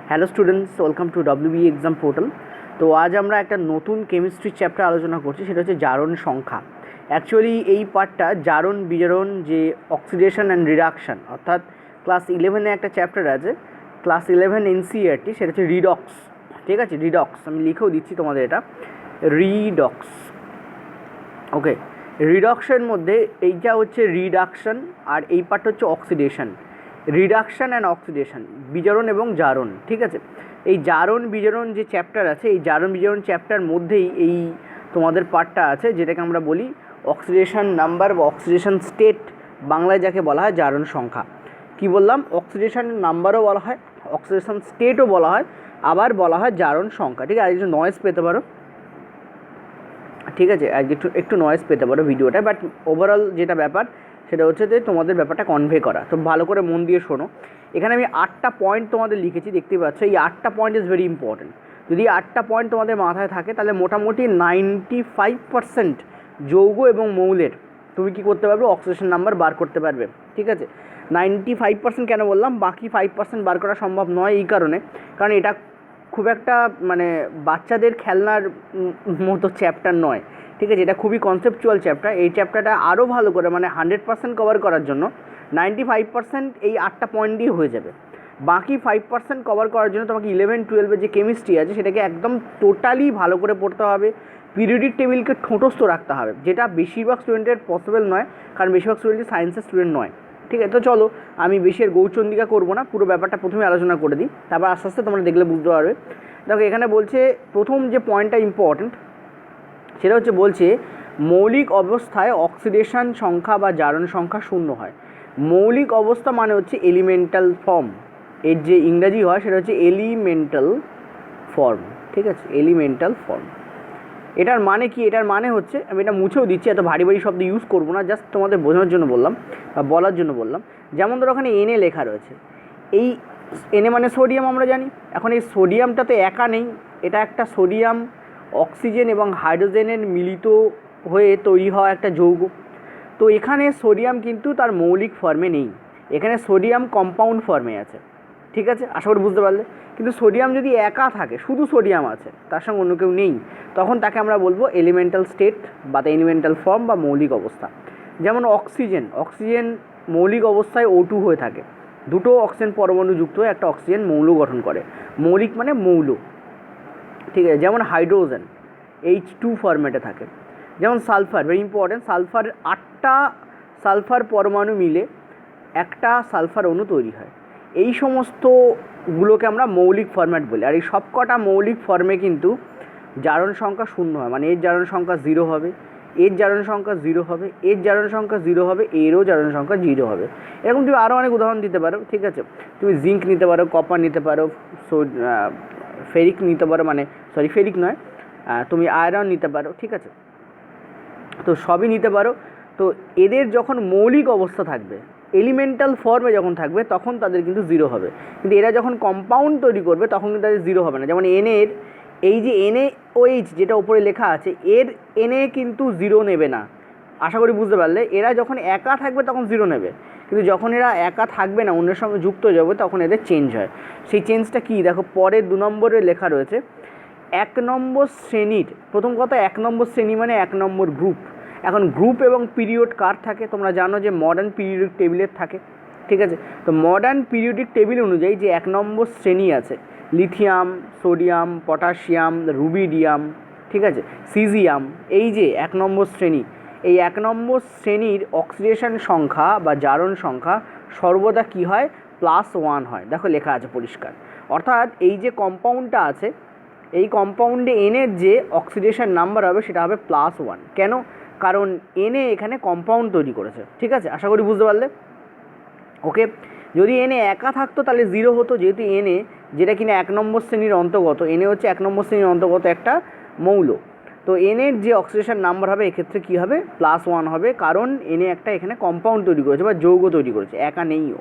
Hello students, welcome to WB exam portal. তো আজ আমরা একটা নতুন কেমিস্ট্রি চ্যাপ্টার আলোচনা করছি, সেটা হচ্ছে জারণ সংখ্যা। অ্যাকচুয়ালি এই পার্টটা জারণ বিজারণ, যে অক্সিডেশন অ্যান্ড রিডাকশান, অর্থাৎ ক্লাস 11-এ একটা চ্যাপ্টার আছে, ক্লাস 11 এনসিইআরটি, সেটা হচ্ছে রিডক্স। ঠিক আছে, রিডক্স আমি লিখেও দিচ্ছি তোমাদের, এটা রিডক্স। ওকে, রিডক্সের মধ্যে এইটা হচ্ছে রিডাকশান, আর এই পার্টটা হচ্ছে অক্সিডেশন। রিডাকশান অ্যান্ড অক্সিডেশন, বিজারণ এবং জারণ। ঠিক আছে, এই জারণ বিজারণ যে চ্যাপ্টার আছে, এই জারণ বিজারণ চ্যাপ্টার মধ্যেই এই তোমাদের পার্টটা আছে, যেটাকে আমরা বলি অক্সিডেশন নাম্বার বা অক্সিডেশন স্টেট, বাংলায় যাকে বলা হয় জারণ সংখ্যা। কি বললাম? অক্সিডেশন নাম্বারও বলা হয়, অক্সিডেশন স্টেটও বলা হয়, আবার বলা হয় জারণ সংখ্যা। ঠিক আছে, আর কিছু নয়েজ পেতে পারো, ঠিক আছে, আজকে একটু নয়েজ পেতে পারো ভিডিওটা, বাট ওভারঅল যেটা ব্যাপার সেটা হচ্ছে যে তোমাদের ব্যাপারটা কনভে করা। তো ভালো করে মন দিয়ে শোনো। এখানে আমি 8টা পয়েন্ট তোমাদের লিখেছি, দেখতে পাচ্ছ। এই 8টা পয়েন্ট ইজ ভেরি ইম্পর্টেন্ট। যদি 8টা পয়েন্ট তোমাদের মাথায় থাকে, তাহলে মোটামুটি 95% যৌগ এবং মৌলের তুমি কী করতে পারবে? অক্সিডেশন নাম্বার বার করতে পারবে। ঠিক আছে, 95% কেন বললাম? বাকি 5% বার করা সম্ভব নয় এই কারণে, কারণ এটা খুব একটা মানে বাচ্চাদের খেলনার মতো চ্যাপ্টার নয়। ঠিক আছে, এটা খুবই কনসেপচুয়াল চ্যাপ্টার। এই চ্যাপ্টারটা আরও ভালো করে মানে 100% কভার করার জন্য 95% এই 8টা পয়েন্ট দিয়ে হয়ে যাবে। বাকি 5% কভার করার জন্য তোমাকে 11-12 যে কেমিস্ট্রি আছে সেটাকে একদম টোটালি ভালো করে পড়তে হবে। পিরিয়ডিক টেবিলকে ঠোঁটস্থ রাখতে হবে, যেটা বেশিরভাগ স্টুডেন্টের পসিবল নয়, কারণ বেশিরভাগ স্টুডেন্টই সায়েন্সের স্টুডেন্ট নয়। ঠিক আছে, তো চলো আমি বেশি আর গৌরচন্দিকা করবো না, পুরো ব্যাপারটা প্রথমে আলোচনা করে দিই, তারপর আস্তে আস্তে তোমরা দেখলে বুঝতে পারবে। দেখো, এখানে বলছে প্রথম যে পয়েন্টটা ইম্পর্ট্যান্ট, সেটা হচ্ছে বলছে মৌলিক অবস্থায় অক্সিডেশন সংখ্যা বা জারণ সংখ্যা শূন্য হয়। মৌলিক অবস্থা মানে হচ্ছে এলিমেন্টাল ফর্ম, এর যে ইংরাজি হয় সেটা হচ্ছে এলিমেন্টাল ফর্ম। ঠিক আছে, এলিমেন্টাল ফর্ম। এটার মানে কি? এটার মানে হচ্ছে, আমি এটা মুছেও দিচ্ছি, এত ভারী ভারী শব্দ ইউজ করবো না, জাস্ট তোমাদের বোঝানোর জন্য বললাম বা বলার জন্য বললাম। যেমন ধরো ওখানে এনএ লেখা রয়েছে, এই এনএ মানে সোডিয়াম আমরা জানি। এখন এই সোডিয়ামটা তো একা নেই, এটা একটা সোডিয়াম, অক্সিজেন এবং হাইড্রোজেনের মিলিত হয়ে তৈরি হওয়া একটা যৌগ। তো এখানে সোডিয়াম কিন্তু তার মৌলিক ফর্মে নেই, এখানে সোডিয়াম কম্পাউন্ড ফর্মে আছে। ঠিক আছে, আশা করি বুঝতে পারলে। কিন্তু সোডিয়াম যদি একা থাকে, শুধু সোডিয়াম আছে, তার সঙ্গে অন্য কেউ নেই, তখন তাকে আমরা বলবো এলিমেন্টাল স্টেট বা এলিমেন্টাল ফর্ম বা মৌলিক অবস্থা। যেমন অক্সিজেন, অক্সিজেন মৌলিক অবস্থায় O2 হয়ে থাকে, দুটো অক্সিজেন পরমাণু যুক্ত হয়ে একটা অক্সিজেন মৌল গঠন করে। মৌলিক মানে মৌল। ঠিক আছে, যেমন হাইড্রোজেন H2 ফরম্যাটে থাকে। যেমন সালফার, ভেরি ইম্পর্টেন্ট, সালফার 8টা সালফার পরমাণু মিলে একটা সালফার অণু তৈরি হয়। এই সমস্তগুলোকে আমরা মৌলিক ফরম্যাট বলি। আর এই সব কটা মৌলিক ফর্মে কিন্তু জারণ সংখ্যা শূন্য হয়, মানে এর জারণ সংখ্যা 0 হবে, এর জারণ সংখ্যা 0 হবে, এর জারণ সংখ্যা 0 হবে, এরও জারণ সংখ্যা 0 হবে। এরকম তুমি আরও অনেক উদাহরণ দিতে পারো। ঠিক আছে, তুমি জিঙ্ক নিতে পারো, কপার নিতে পারো, ফেরিক নিতে পারো, মানে সরি ফেরিক নয়, তুমি আয়রন নিতে পারো। ঠিক আছে, তো সবই নিতে পারো। তো এদের যখন মৌলিক অবস্থা থাকবে, এলিমেন্টাল ফর্মে যখন থাকবে, তখন তাদের কিন্তু 0 হবে। কিন্তু এরা যখন কম্পাউন্ড তৈরি করবে, তখন কিন্তু তাদের 0 হবে না। যেমন এনের এই যে NaOH যেটা উপরে লেখা আছে, এর Na কিন্তু 0 নেবে না। আশা করি বুঝতে পারলে। এরা যখন একা থাকবে তখন 0 নেবে, কিন্তু যখন এরা একা থাকবে না, অন্যের সঙ্গে যুক্ত হয়ে যাবে, তখন এদের চেঞ্জ হয়। সেই চেঞ্জটা কী? দেখো, পরের 2 নম্বরে লেখা রয়েছে 1 নম্বর শ্রেণীর। প্রথম কথা, 1 নম্বর শ্রেণী মানে 1 নম্বর গ্রুপ। এখন গ্রুপ এবং পিরিয়ড কার থাকে? তোমরা জানো যে মডার্ন পিরিয়ডিক টেবিলের থাকে। ঠিক আছে, তো মডার্ন পিরিয়ডিক টেবিল অনুযায়ী যে 1 নম্বর শ্রেণী আছে, লিথিয়াম, সোডিয়াম, পটাশিয়াম, রুবিডিয়াম, ঠিক আছে, সিজিয়াম, এই যে 1 নম্বর শ্রেণী, এই 1 নম্বর শ্রেণীর অক্সিডেশন সংখ্যা বা জারণ সংখ্যা সর্বদা কী হয়? +1 হয়। দেখো লেখা আছে পরিষ্কার। অর্থাৎ এই যে কম্পাউন্ডটা আছে, এই কম্পাউন্ডে এনের যে অক্সিডেশন নাম্বার হবে সেটা হবে +1। কেন? কারণ এনে এখানে কম্পাউন্ড তৈরি করেছে। ঠিক আছে, আশা করি বুঝতে পারলে। ওকে, যদি এনে একা থাকতো তাহলে 0 হতো, যেহেতু এনে যেটা কিনা 1 নম্বর শ্রেণীর অন্তর্গত, এনে হচ্ছে 1 নম্বর শ্রেণীর অন্তর্গত একটা মৌল। তো এনের যে অক্সিডেশন নাম্বার হবে এক্ষেত্রে কী হবে? +1 হবে, কারণ এনে একটা এখানে কম্পাউন্ড তৈরি করেছে বা যৌগ তৈরি করেছে, একা নেইও।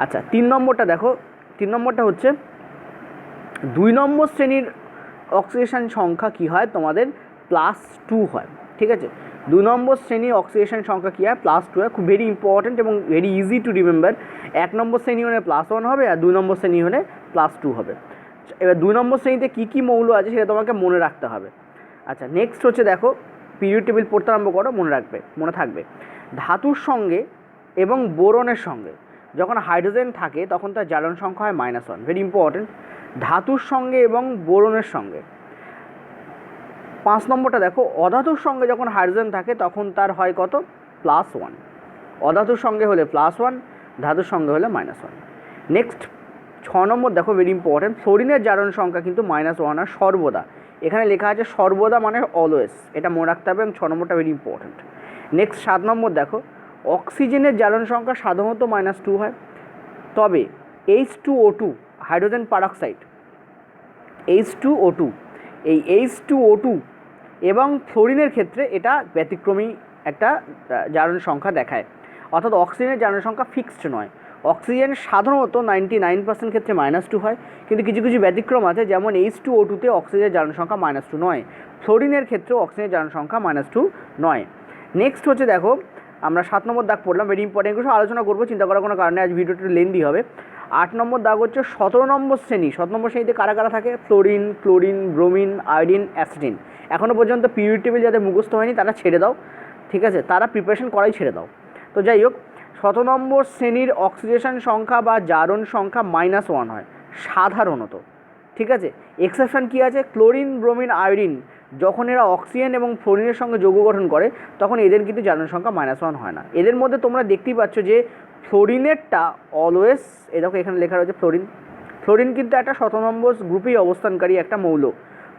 আচ্ছা, 3 নম্বরটা দেখো। 3 নম্বরটা হচ্ছে 2 নম্বর শ্রেণীর অক্সিডেশন সংখ্যা কী হয়? তোমাদের +2 হয়। ঠিক আছে, 2 নম্বর শ্রেণীর অক্সিডেশন সংখ্যা কী হয়? +2 হয়। খুব ভেরি ইম্পর্ট্যান্ট এবং ভেরি ইজি টু রিমেম্বার। 1 নম্বর শ্রেণী হলে +1 হবে, আর 2 নম্বর শ্রেণী হলে +2 হবে। এবার 2 নম্বর শ্রেণীতে কী কী মৌল আছে সেটা তোমাকে মনে রাখতে হবে। আচ্ছা, নেক্সট হচ্ছে দেখো, পিরিয়ড টেবিল পড়তে আরম্ভ করো, মনে থাকবে ধাতুর সঙ্গে এবং বোরনের সঙ্গে যখন হাইড্রোজেন থাকে তখন তার জারণ সংখ্যা হয় -1, ভেরি ইম্পর্টেন্ট। ধাতুর সঙ্গে এবং বোরনের সঙ্গে। 5 নম্বরটা দেখো, অধাতুর সঙ্গে যখন হাইড্রোজেন থাকে তখন তার হয় কত? +1। অধাতুর সঙ্গে হলে +1, ধাতুর সঙ্গে হলে -1। নেক্সট 6 নম্বর দেখো, ভেরি ইম্পর্টেন্ট, ফ্লোরিনের জারণ সংখ্যা কিন্তু -1 আর সর্বদা। এখানে লেখা আছে সর্বদা মানে অলওয়েজ, এটা মনে রাখতে হবে এবং 6 নম্বরটা ভেরি ইম্পর্টেন্ট। নেক্সট 7 নম্বর দেখো, অক্সিজেনের জারণ সংখ্যা সাধারণত -2 হয়, তবে H2O2 হাইড্রোজেন পারঅক্সাইড H2O2 এই H2O2 এবং ফ্লোরিনের ক্ষেত্রে এটা ব্যতিক্রমী একটা জারণ সংখ্যা দেখায়, অর্থাৎ অক্সিজেনের জারণ সংখ্যা ফিক্সড নয়। অক্সিজেন সাধারণত 99% ক্ষেত্রে -2 হয়, কিন্তু কিছু কিছু ব্যতিক্রম আছে, যেমন H2O2তে অক্সিজেনের জারণ সংখ্যা -2 নয়, ফ্লোরিনের ক্ষেত্রেও অক্সিজেনের জারণ সংখ্যা -2 নয়। নেক্সট হচ্ছে দেখো, আমরা 7 নম্বর দাগ পড়লাম, ভেরি ইম্পর্টেন্ট, কিছু আলোচনা করবো, চিন্তা করার কোনো কারণে, আজ ভিডিওটা লেন্দি হবে। 8 নম্বর দাগ হচ্ছে 17 নম্বর শ্রেণী। 17 নম্বর শ্রেণীতে কারা কারা থাকে? Fluorine, chlorine, bromine, iodine, astatine. এখনও পর্যন্ত পিরিয়ড টেবিল যাদের মুখস্থ হয়নি তারা ছেড়ে দাও, ঠিক আছে, তারা প্রিপারেশন করাই ছেড়ে দাও। তো যাই হোক, 17 নম্বর শ্রেণীর অক্সিডেশন সংখ্যা বা জারণ সংখ্যা -1 হয় সাধারণত, ঠিক আছে। এক্সেপশন কী আছে? ক্লোরিন, ব্রোমিন, আয়োডিন যখন এরা অক্সিজেন এবং ফ্লোরিনের সঙ্গে যৌগ গঠন করে তখন এদের কিন্তু জারণ সংখ্যা -1 হয় না। এদের মধ্যে তোমরা দেখতেই পাচ্ছ যে ফ্লোরিনেরটা অলওয়েজ, এ দেখো এখানে লেখা রয়েছে ফ্লোরিন। ফ্লোরিন কিন্তু একটা 17 নম্বর গ্রুপেই অবস্থানকারী একটা মৌল।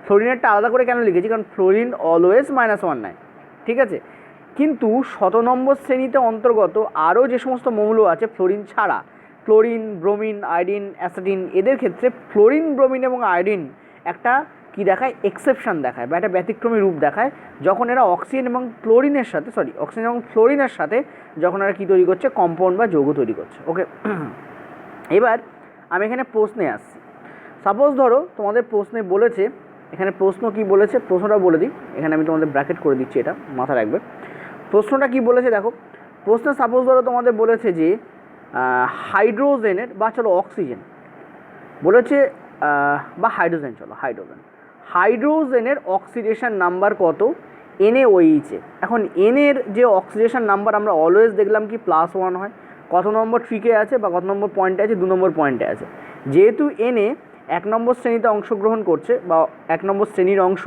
ফ্লোরিনেরটা আলাদা করে কেন লিখেছি? কারণ ফ্লোরিন অলওয়েজ -1 নেয়, ঠিক আছে। কিন্তু 17 নম্বর শ্রেণীতে অন্তর্গত আরও যে সমস্ত মৌল আছে ফ্লোরিন ছাড়া, ক্লোরিন, ব্রোমিন, আয়োডিন, অ্যাসিডিন, এদের ক্ষেত্রে ফ্লোরিন, ব্রোমিন এবং আয়োডিন একটা কি দেখায়? এক্সেপশন দেখায় বা একটা ব্যতিক্রমী রূপ দেখায়, যখন এরা অক্সিজেন এবং ক্লোরিনের সাথে অক্সিজেন এবং ফ্লোরিনের সাথে যখন এরা কী তৈরি করছে? কম্পাউন্ড বা যৌগ তৈরি করছে। ওকে, এবার আমি এখানে প্রশ্নে আসছি। সাপোজ ধরো তোমাদের প্রশ্নে বলেছে, এখানে প্রশ্ন কি বলেছে প্রশ্নটা বলে দিই, এখানে আমি তোমাদের ব্র্যাকেট করে দিচ্ছি, এটা মাথা রাখবে। প্রশ্নটা কি বলেছে দেখো, প্রশ্নে সাপোজ ধরো তোমাদের বলেছে যে হাইড্রোজেনের বা চলো অক্সিজেন বলেছে বা হাইড্রোজেন, চলো হাইড্রোজেনের অক্সিডেশন নাম্বার কত NaOH এ। এখন এনের যে অক্সিডেশন নাম্বার আমরা অলওয়েজ দেখলাম কি +1 হয়, কত নম্বর ট্রিকে আছে বা কত নম্বর পয়েন্টে আছে? 2 নম্বর পয়েন্টে আছে। যেহেতু Na 1 নম্বর শ্রেণীতে অংশগ্রহণ করছে বা 1 নম্বর শ্রেণীর অংশ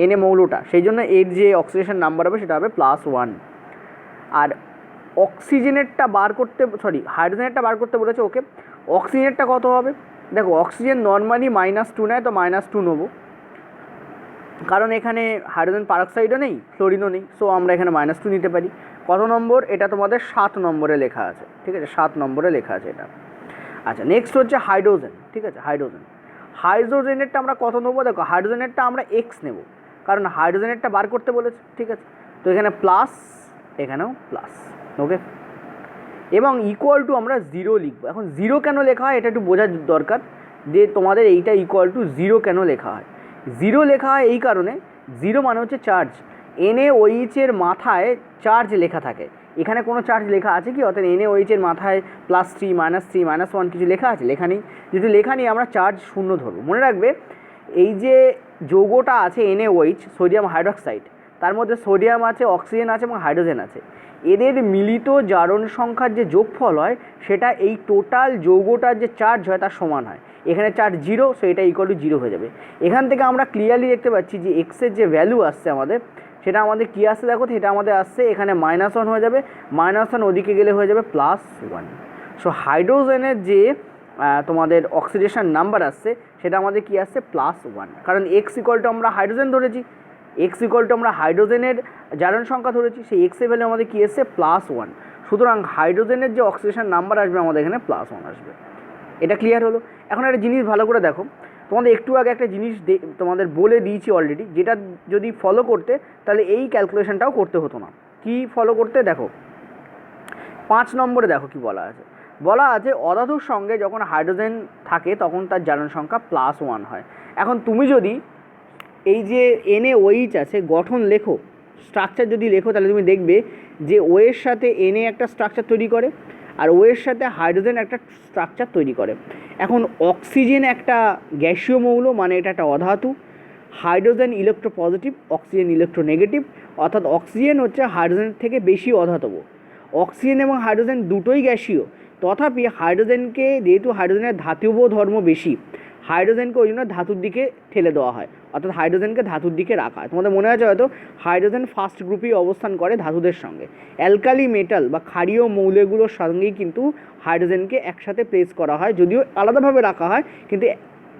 Na মৌলটা, সেই জন্য এর যে অক্সিডেশন নাম্বার হবে সেটা হবে +1। আর অক্সিজেনেরটা বার করতে, হাইড্রোজেনেরটা বার করতে বলেছে, ওকে। অক্সিজেনেরটা কত হবে? দেখো অক্সিজেন নর্মালি -2 নেয়, তো -2 নেবো, কারণ এখানে হাইড্রোজেন পারঅক্সাইডও নেই, ফ্লোরিনও নেই, সো আমরা এখানে -2 নিতে পারি। কত নম্বর? এটা তোমাদের 7 নম্বরে লেখা আছে, ঠিক আছে, 7 নম্বরে লেখা আছে এটা। আচ্ছা, নেক্সট হচ্ছে হাইড্রোজেন, ঠিক আছে। হাইড্রোজেনেরটা আমরা কত নেবো? দেখো হাইড্রোজেনেরটা আমরা X নেব, কারণ হাইড্রোজেনেরটা বার করতে বলেছে, ঠিক আছে। তো এখানে প্লাস, এখানেও প্লাস, ওকে। এবং ইকুয়াল টু আমরা 0 লিখবো। এখন 0 কেন লেখা হয় এটা একটু বোঝার দরকার, যে তোমাদের এইটা ইকুয়াল টু 0 কেন লেখা হয়। 0 লেখা হয় এই কারণে, 0 মানে হচ্ছে চার্জ। NaOH এর মাথায় চার্জ লেখা থাকে, এখানে কোনো চার্জ লেখা আছে কি? অর্থাৎ NaOH এর মাথায় +3, -3, -1 কিছু লেখা আছে? লেখা নেই। যদি লেখা নেই আমরা চার্জ 0 ধরবো। মনে রাখবে এই যে যৌগটা আছে NaOH, সোডিয়াম হাইড্রক্সাইড, তার মধ্যে সোডিয়াম আছে, অক্সিজেন আছে এবং হাইড্রোজেন আছে। এদের মিলিত জারণ সংখ্যার যে যোগফল হয় সেটা এই টোটাল যৌগটার যে চার্জ হয় তার সমান হয়। এখানে চার্জ 0, সো এটা ইকুয়াল টু 0 হয়ে যাবে। এখান থেকে আমরা ক্লিয়ারলি দেখতে পাচ্ছি যে এক্সের যে ভ্যালু আসছে আমাদের, সেটা আমাদের কী আসছে দেখো, সেটা আমাদের আসছে এখানে -1 হয়ে যাবে, -1 ওদিকে গেলে হয়ে যাবে +1। সো হাইড্রোজেনের যে তোমাদের অক্সিডেশন নাম্বার আসছে সেটা আমাদের কী আসছে? +1, কারণ X ইকুয়াল টু আমরা হাইড্রোজেন ধরেছি, X ইকুয়াল টু আমরা হাইড্রোজেনের জারণ সংখ্যা ধরেছি, সেই X এর ভ্যালু আমাদের কী এসছে? +1। সুতরাং হাইড্রোজেনের যে অক্সিডেশন নাম্বার আসবে আমাদের এখানে +1 আসবে। এটা ক্লিয়ার হলো। এখন একটা জিনিস ভালো করে দেখো, তোমাদের একটু আগে একটা জিনিস তোমাদের বলে দিয়েছি অলরেডি, যেটা যদি ফলো করতে তাহলে এই ক্যালকুলেশনটাও করতে হতো না। কি ফলো করতে? দেখো 5 নম্বরে দেখো কি বলা আছে। বলা আছে অধাতুর সঙ্গে যখন হাইড্রোজেন থাকে তখন তার জারণ সংখ্যা +1 হয়। এখন তুমি যদি এই যে NaOH আছে গঠন লেখো, স্ট্রাকচার যদি লেখো, তাহলে তুমি দেখবে যে O এর সাথে Na একটা স্ট্রাকচার তৈরি করে, আর ও এর সাথে হাইড্রোজেন একটা স্ট্রাকচার তৈরি করে। এখন অক্সিজেন একটা গ্যাসীয় মৌল, মানে এটা একটা অধাতু। হাইড্রোজেন ইলেকট্রোপজিটিভ, অক্সিজেন ইলেকট্রোনেগেটিভ, অর্থাৎ অক্সিজেন হচ্ছে হাইড্রোজেনের থেকে বেশি অধাতব। অক্সিজেন এবং হাইড্রোজেন দুটোই গ্যাসীয়, তথাপি হাইড্রোজেনকে, যেহেতু হাইড্রোজেনের ধাতব ধর্ম বেশি, হাইড্রোজেনকে ওই জন্য ধাতুর দিকে ঠেলে দেওয়া হয়, অর্থাৎ হাইড্রোজেনকে ধাতুর দিকে রাখা হয়। তোমাদের মনে আছে হয়তো হাইড্রোজেন ফার্স্ট গ্রুপেই অবস্থান করে ধাতুদের সঙ্গে। অ্যালকালি মেটাল বা ক্ষারীয় মৌলগুলোর সঙ্গেই কিন্তু হাইড্রোজেনকে একসাথে প্লেস করা হয়, যদিও আলাদাভাবে রাখা হয়, কিন্তু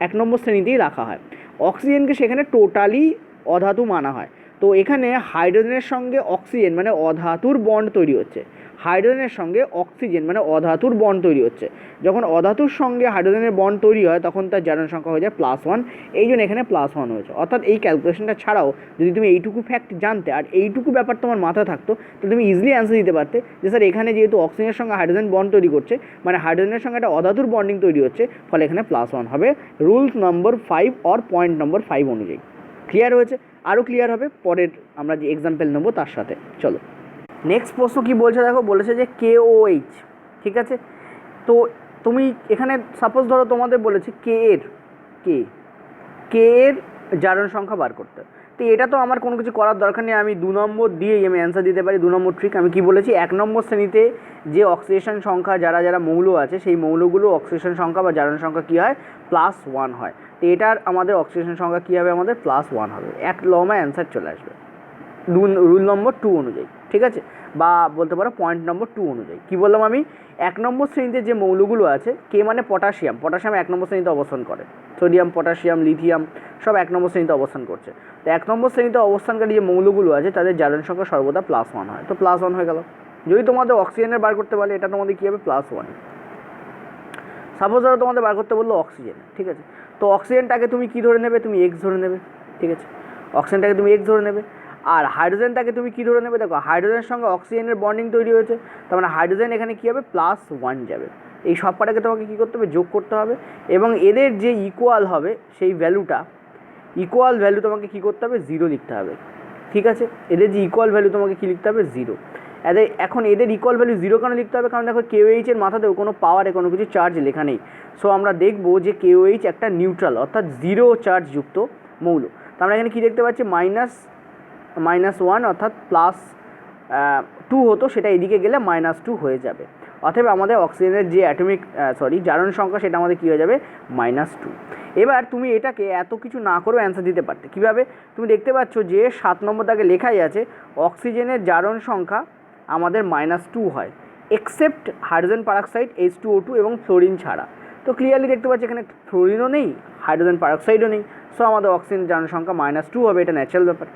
1 নম্বর শ্রেণীতেই রাখা হয়। অক্সিজেনকে সেখানে টোটালি অধাতু মানা হয়। তো এখানে হাইড্রোজেনের সঙ্গে অক্সিজেন মানে অধাতুর বন্ড তৈরি হচ্ছে, হাইড্রোজেনের সঙ্গে অক্সিজেন মানে অধাতুর বন্ড তৈরি হচ্ছে। যখন অধাতুর সঙ্গে হাইড্রোজেনের বন্ড তৈরি হয় তখন তার জারণ সংখ্যা হয়ে যায় +1, এই জন্য এখানে +1 হয়েছে। অর্থাৎ এই ক্যালকুলেশনটা ছাড়াও যদি তুমি এইটুকু ফ্যাক্ট জানতে আর এইটুকু ব্যাপার তোমার মাথায় থাকতো, তো তুমি ইজিলি অ্যান্সার দিতে পারতে যে স্যার এখানে যেহেতু অক্সিজেনের সঙ্গে হাইড্রোজেন বন্ড তৈরি করছে, মানে হাইড্রোজেনের সঙ্গে একটা অধাতুর বন্ডিং তৈরি হচ্ছে, ফলে এখানে +1 হবে rule number 5 or point number 5 অনুযায়ী। ক্লিয়ার হয়েছে? আরও ক্লিয়ার হবে পরের আমরা যে এক্সাম্পল নেবো তার সাথে। চলো নেক্সট প্রশ্ন কী বলছে দেখো, বলেছে যে KOH, ঠিক আছে। তো তুমি এখানে সাপোজ ধরো তোমাদের বলেছে কে এর জারণ সংখ্যা বার করতে। তো এটা তো আমার কোনো কিছু করার দরকার নেই, আমি 2 নম্বর দিয়েই আমি অ্যান্সার দিতে পারি। 2 নম্বর ট্রিক আমি কি বলেছি, 1 নম্বর শ্রেণীতে যে অক্সিডেশন সংখ্যা যারা যারা মৌল আছে সেই মৌলগুলো অক্সিডেশন সংখ্যা বা জারণ সংখ্যা কী হয়, +1 হয়। তো এটার আমাদের অক্সিডেশন সংখ্যা কী হবে, আমাদের +1 হবে। এক লমায় অ্যান্সার চলে আসবে রুল নম্বর 2 অনুযায়ী, ঠিক আছে, বা বলতে পারো পয়েন্ট নম্বর 2 অনুযায়ী। কী বললাম আমি, 1 নম্বর শ্রেণীতে যে মৌলগুলো আছে, কে মানে পটাশিয়াম, 1 নম্বর শ্রেণীতে অবস্থান করে। সোডিয়াম, পটাশিয়াম, লিথিয়াম সব 1 নম্বর শ্রেণীতে অবস্থান করছে। তো 1 নম্বর শ্রেণীতে অবস্থানকারী যে মৌলগুলো আছে তাদের জারণ সংখ্যা সর্বদা +1 হয়। তো +1 হয়ে গেল। যদি তোমাদের অক্সিজেনের বার করতে পারলে, এটা তোমাদের কী হবে, +1। সাপোজ ধরো তোমাদের বার করতে বললো অক্সিজেন, ঠিক আছে। তো অক্সিজেনটাকে তুমি কী ধরে নেবে, তুমি X ধরে নেবে, ঠিক আছে। অক্সিজেনটাকে তুমি X ধরে নেবে। আর হাইড্রোজেনটাকে তুমি কী ধরে নেবে, দেখো হাইড্রোজেনের সঙ্গে অক্সিজেনের বন্ডিং তৈরি হয়েছে, তার মানে হাইড্রোজেন এখানে কী হবে, +1 যাবে। এই সব কটাকে তোমাকে কী করতে হবে, যোগ করতে হবে, এবং এদের যে ইকুয়াল হবে সেই ভ্যালুটা, ইকুয়াল ভ্যালু তোমাকে কী করতে হবে, 0 লিখতে হবে, ঠিক আছে। এদের যে ইকুয়াল ভ্যালু তোমাকে কী লিখতে হবে, 0। এখন এদের ইকুয়াল ভ্যালু 0 কেন লিখতে হবে, কারণ দেখো KOH এর মাথাতেও কোনো পাওয়ারে কোনো কিছু চার্জ লেখা নেই। সো আমরা দেখবো যে KOH একটা নিউট্রাল অর্থাৎ 0 চার্জ যুক্ত মৌল। তো আমরা এখানে কী দেখতে পাচ্ছি, -1 অর্থাৎ +2 হতো, সেটা এদিকে গেলে -2 হয়ে যাবে। অতএব আমাদের অক্সিজেনের যে জারণ সংখ্যা সেটা আমাদের কী হয়ে যাবে, -2। এবার তুমি এটাকে এত কিছু না করেও অ্যান্সার দিতে পারতে। কীভাবে, তুমি দেখতে পাচ্ছ যে 7 নম্বর দাগে লেখাই আছে অক্সিজেনের জারণ সংখ্যা আমাদের -2 হয়, এক্সেপ্ট হাইড্রোজেন পারঅক্সাইড H2O2 এবং ফ্লোরিন ছাড়া। তো ক্লিয়ারলি দেখতে পাচ্ছি এখানে ফ্লোরিনও নেই, হাইড্রোজেন পারঅক্সাইডও নেই। সো আমাদের অক্সিজেন জারণ সংখ্যা -2 হবে, এটা ন্যাচারাল ব্যাপার।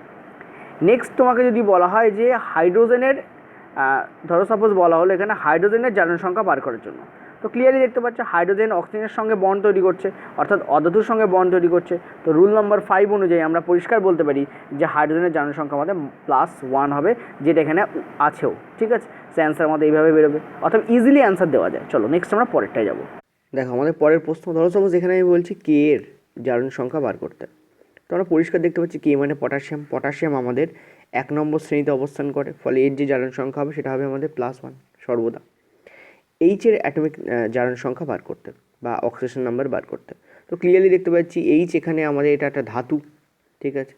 নেক্সট তোমাকে যদি বলা হয় যে হাইড্রোজেনের, ধরো সাপোজ বলা হলো এখানে হাইড্রোজেনের জারণ সংখ্যা বার করার জন্য, তো ক্লিয়ারলি দেখতে পাচ্ছ হাইড্রোজেন অক্সিজেনের সঙ্গে বন্ড তৈরি করছে, অর্থাৎ অধাতুর সঙ্গে বন্ড তৈরি করছে। তো রুল নম্বর 5 অনুযায়ী আমরা পরিষ্কার বলতে পারি যে হাইড্রোজেনের জারণ সংখ্যা আমাদের +1 হবে, যেটা এখানে আছেও, ঠিক আছে। সে অ্যান্সার আমাদের এইভাবে বেরোবে, অর্থাৎ ইজিলি অ্যান্সার দেওয়া যায়। চলো নেক্সট আমরা পরেরটায় যাবো। দেখো আমাদের পরের প্রশ্ন, ধরো সাপোজ এখানে আমি বলছি কে এর জারণ সংখ্যা বার করতে। তো আমরা পরিষ্কার দেখতে পাচ্ছি কে মানে পটাশিয়াম আমাদের 1 নম্বর শ্রেণীতে অবস্থান করে, ফলে এর যে জারণ সংখ্যা হবে সেটা হবে আমাদের +1 সর্বদা। H এর অ্যাটমিক জারণ সংখ্যা বার করতে বা অক্সিডেশন নাম্বার বার করতে। তো ক্লিয়ারলি দেখতে পাচ্ছি H এখানে আমাদের এটা একটা ধাতু, ঠিক আছে,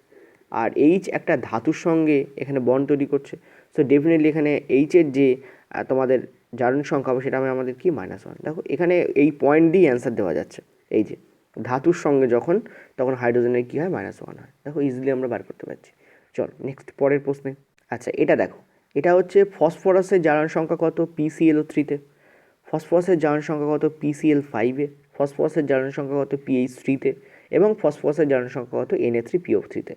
আর H একটা ধাতুর সঙ্গে এখানে বন্ড তৈরি করছে। সো ডেফিনেটলি এখানে H এর যে তোমাদের জারণ সংখ্যা হবে সেটা হবে আমাদের কি, -1। দেখো এখানে এই পয়েন্ট দিয়ে অ্যান্সার দেওয়া যাচ্ছে, এই যে ধাতুর সঙ্গে তখন হাইড্রোজেনের কী হয়, -1 হয়। দেখো ইজিলি আমরা বার করতে পারছি। চল নেক্সট পরের প্রশ্নে। আচ্ছা এটা দেখো, এটা হচ্ছে ফসফরাসের জারণ সংখ্যা কত, PClO3-তে। ফসফরাসের জারণ সংখ্যা কত, PCl5-এ। ফসফরাসের জারণ সংখ্যা কত, PH3-তে। এবং ফসফরাসের জারণ সংখ্যা কত, Na3PO3-তে।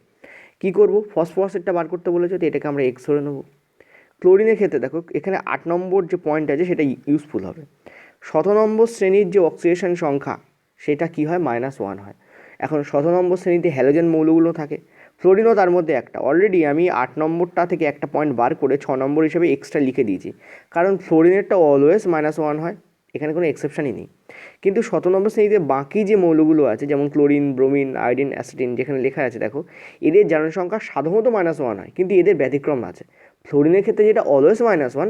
কী করবো, ফসফরাসেরটা বার করতে বলেছে, তো এটাকে আমরা X ধরে নেবো। ক্লোরিনের ক্ষেত্রে দেখো এখানে 8 নম্বর যে পয়েন্ট আছে সেটা ইউজফুল হবে। 17 নম্বর শ্রেণীর যে অক্সিডেশন সংখ্যা সেটা কি হয়, -1 হয়। এখন 17 নম্বর শ্রেণীতে হ্যালোজেন মৌলগুলো থাকে, ফ্লোরিনও তার মধ্যে একটা। অলরেডি আমি 8 নম্বরটা থেকে একটা পয়েন্ট বার করে 6 নম্বর হিসেবে এক্সট্রা লিখে দিয়েছি, কারণ ফ্লোরিনেরটা অলওয়েজ -1 হয়, এখানে কোনো এক্সেপশানই নেই। কিন্তু 17 নম্বর শ্রেণীতে বাকি যে মৌলগুলো আছে যেমন ক্লোরিন, ব্রোমিন, আয়োডিন, অ্যাসিটিন যেখানে লেখা আছে দেখো, এদের জারণ সংখ্যা সাধারণত -1 হয়, কিন্তু এদের ব্যতিক্রম আছে। ফ্লোরিনের ক্ষেত্রে যেটা অলওয়েজ -1,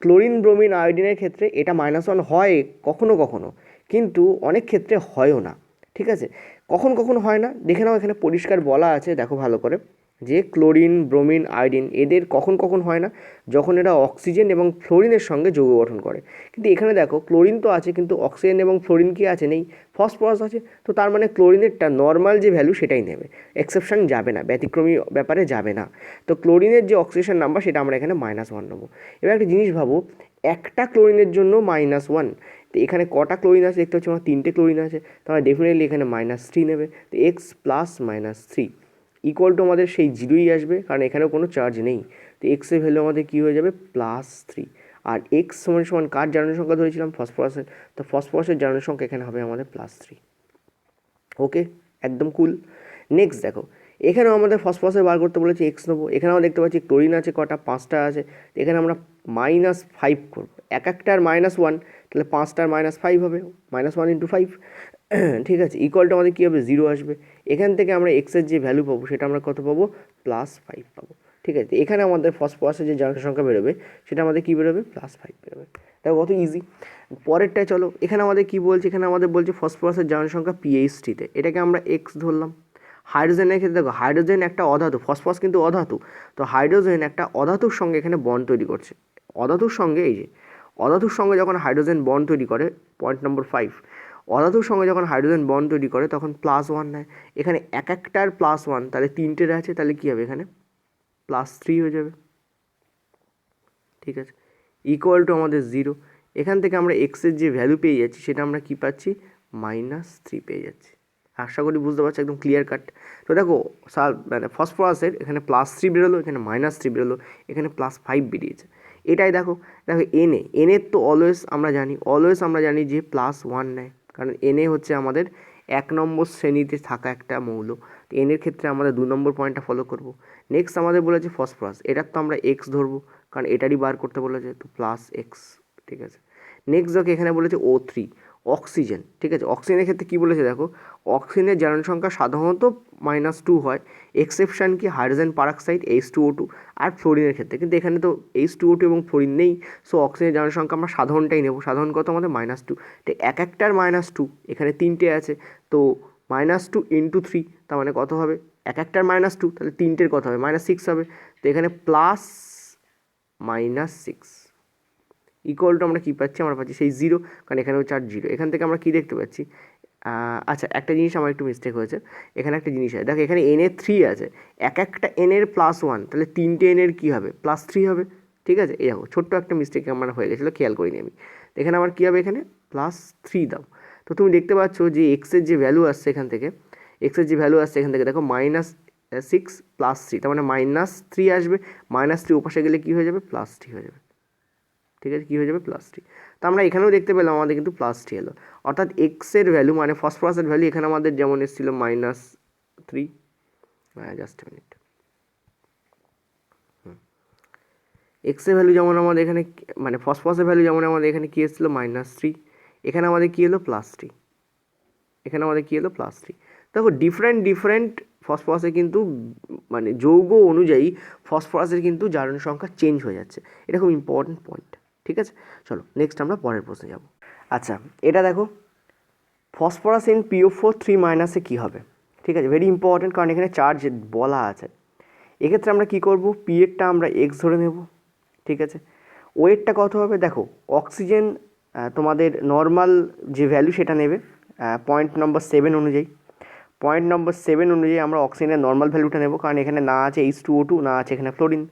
ক্লোরিন, ব্রোমিন, আয়োডিনের ক্ষেত্রে এটা -1 হয় কখনো কখনো, কিন্তু অনেক ক্ষেত্রে হয়ও না। ঠিক আছে, কখন কখন হয় না দেখে নাও, এখানে পরিষ্কার বলা আছে, দেখো ভালো করে, যে ক্লোরিন, ব্রোমিন, আয়োডিন এদের কখন কখন হয় না, যখন এরা অক্সিজেন এবং ফ্লোরিনের সঙ্গে যৌগ গঠন করে। কিন্তু এখানে দেখো ক্লোরিন তো আছে, কিন্তু অক্সিজেন এবং ফ্লোরিন কি আছে, নেই, ফসফরাস আছে। তো তার মানে ক্লোরিনেরটা নর্মাল যে ভ্যালু সেটাই নেবে, এক্সেপশন যাবে না, ব্যতিক্রমী ব্যাপারে যাবে না। তো ক্লোরিনের যে অক্সিডেশন নাম্বার সেটা আমরা এখানে -1 নেবো। এবার একটা জিনিস ভাবো, একটা ক্লোরিনের জন্য -1, তো এখানে কটা ক্লোরিন আছে দেখতে পাচ্ছি আমরা, 3টে ক্লোরিন আছে, তাহলে ডেফিনেটলি এখানে -3 নেবে। তো এক্স প্লাস -3 ইকুয়াল টু আমাদের সেই 0ই আসবে, কারণ এখানেও কোনো চার্জ নেই। তো এক্সের ভ্যালু আমাদের কী হয়ে যাবে, +3। আর এক্স সমান সমান কার জারণের সংখ্যা ধরেছিলাম, ফসফরাসের, তো ফসফরাসের জারণের সংখ্যা এখানে হবে আমাদের +3। ওকে, একদম কুল। নেক্সট দেখো, এখানেও আমাদের ফসফরাসের বার করতে বলেছে, এক্স নেবো। এখানেও দেখতে পাচ্ছি ক্লোরিন আছে কটা, 5টা আছে। এখানে আমরা -5 করবো, এক একটার -1, তাহলে 5টার -5 হবে, -1 × 5। ঠিক আছে, ইকুয়ালটা আমাদের কী হবে, 0 আসবে। এখান থেকে আমরা এক্সের যে ভ্যালু পাবো সেটা আমরা কত পাবো, +5 পাবো। ঠিক আছে, এখানে আমাদের ফসফরাসের যে জারণ সংখ্যা বেরোবে সেটা আমাদের কী বেরোবে, +5 বেরোবে। দেখো কত ইজি। পরেরটায় চলো, এখানে আমাদের কী বলছে, এখানে আমাদের বলছে ফসফরাসের জারণ সংখ্যা পিএইচটিতে, এটাকে আমরা এক্স ধরলাম। হাইড্রোজেনের ক্ষেত্রে দেখো, হাইড্রোজেন একটা অধাতু, ফসফরাস কিন্তু অধাতু, তো হাইড্রোজেন একটা অধাতুর সঙ্গে এখানে বন্ড তৈরি করছে। অধাতুর সঙ্গে, এই যে অধাতুর সঙ্গে যখন হাইড্রোজেন বন্ড তৈরি করে, পয়েন্ট নম্বর 5, অধাতুর সঙ্গে যখন হাইড্রোজেন বন্ড তৈরি করে তখন +1 নেয়। এখানে এক একটার +1, তাহলে 3টের আছে, তাহলে কী হবে, এখানে +3 হয়ে যাবে। ঠিক আছে, ইকুয়াল টু আমাদের 0। এখান থেকে আমরা এক্সের যে ভ্যালু পেয়ে যাচ্ছি সেটা আমরা কী পাচ্ছি, -3 পেয়ে যাচ্ছি। আশা করি বুঝতে পারছি, একদম ক্লিয়ার কাট। তো দেখো মানে ফসফরাসের এখানে +3 বেরোলো, এখানে -3 বেরোলো, এখানে +5 বেরিয়েছে। এটাই দেখো, এনের তো অলওয়েজ আমরা জানি যে +1 নেয়, কারণ এনে হচ্ছে আমাদের 1 নম্বর শ্রেণীতে থাকা একটা মৌল। তো এনের ক্ষেত্রে আমরা 2 নম্বর পয়েন্টটা ফলো করব। নেক্সট আমাদের বলেছে ফসফরাস, এটার তো আমরা এক্স ধরবো, কারণ এটারই বার করতে বলেছে, তো +x। ঠিক আছে, নেক্সট দেখো এখানে বলেছে O3, অক্সিজেন। ঠিক আছে, অক্সিজেনের ক্ষেত্রে কী বলেছে দেখো, অক্সিজেনের জারণ সংখ্যা সাধারণত -2 হয়, এক্সেপশান কি, হাইড্রোজেন পারঅক্সাইড H2O2 আর ফ্লোরিনের ক্ষেত্রে। কিন্তু এখানে তো H2O2 এবং ফ্লোরিন নেই, সো অক্সিজেনের জারণ সংখ্যা আমরা সাধারণটাই নেব। সাধারণ কত আমাদের, -2। তো এক একটার -2, এখানে 3টে আছে, তো -2 × 3, তার মানে কত হবে, এক একটার -2, তাহলে 3টের কত হবে, -6 হবে। তো এখানে +-6 ইকুয়াল টু আমরা কী পাচ্ছি, আমরা পাচ্ছি সেই 0, কারণ এখানেও চার্জ 0। এখান থেকে আমরা কী দেখতে পাচ্ছি, আচ্ছা একটা জিনিস আমার একটু মিস্টেক হয়েছে, এখানে একটা জিনিস আছে দেখো, এখানে এনের 3 আছে, এক একটা এনের +1, তাহলে 3টে এনের কী হবে, +3 হবে। ঠিক আছে, এই দেখো ছোট্ট একটা মিস্টেক আমার হয়ে গেছিলো, খেয়াল করিনি আমি। এখানে আমার কী হবে, এখানে +3 দাও। তো তুমি দেখতে পাচ্ছ যে এক্সের যে ভ্যালু আসছে এখান থেকে, দেখো -6 +3, তার মানে -3 আসবে। -3 ওপাশে গেলে কী হয়ে যাবে, +3 হয়ে যাবে। ঠিক আছে, কী হয়ে যাবে, +3। তো আমরা এখানেও দেখতে পেলাম আমাদের কিন্তু +3 এলো, অর্থাৎ এক্সের ভ্যালু মানে ফসফরাসের ভ্যালু এখানে আমাদের যেমন এসেছিলো -3, জাস্ট মিনিট, এক্সের ভ্যালু যেমন আমাদের এখানে, মানে ফসফরাসের ভ্যালু যেমন আমাদের এখানে কী এসেছিলো, -3, এখানে আমাদের কী এলো, +3, এখানে আমাদের কী এলো, +3। দেখো ডিফারেন্ট ফসফরাসে কিন্তু মানে যৌগ অনুযায়ী ফসফরাসের কিন্তু জারণ সংখ্যা চেঞ্জ হয়ে যাচ্ছে, এটা খুব ইম্পর্টেন্ট পয়েন্ট। ঠিক আছে, চলো নেক্সট আমরা পরের প্রশ্নে যাব। আচ্ছা, এটা দেখো, ফসফরাস ইন PO4 3- কী হবে। ঠিক আছে, ভেরি ইম্পর্টেন্ট, কারণ এখানে চার্জ বলা আছে। এক্ষেত্রে আমরা কী করব, পি এরটা আমরা এক্স ধরে নেব। ঠিক আছে, ওয়েটটা কত হবে, দেখো অক্সিজেন তোমাদের নর্মাল যে ভ্যালু সেটা নেবে, পয়েন্ট নম্বর 7 অনুযায়ী। আমরা অক্সিজেনের নর্মাল ভ্যালুটা নেব, কারণ এখানে না আছে H2O2, না আছে এখানে ফ্লোরিন।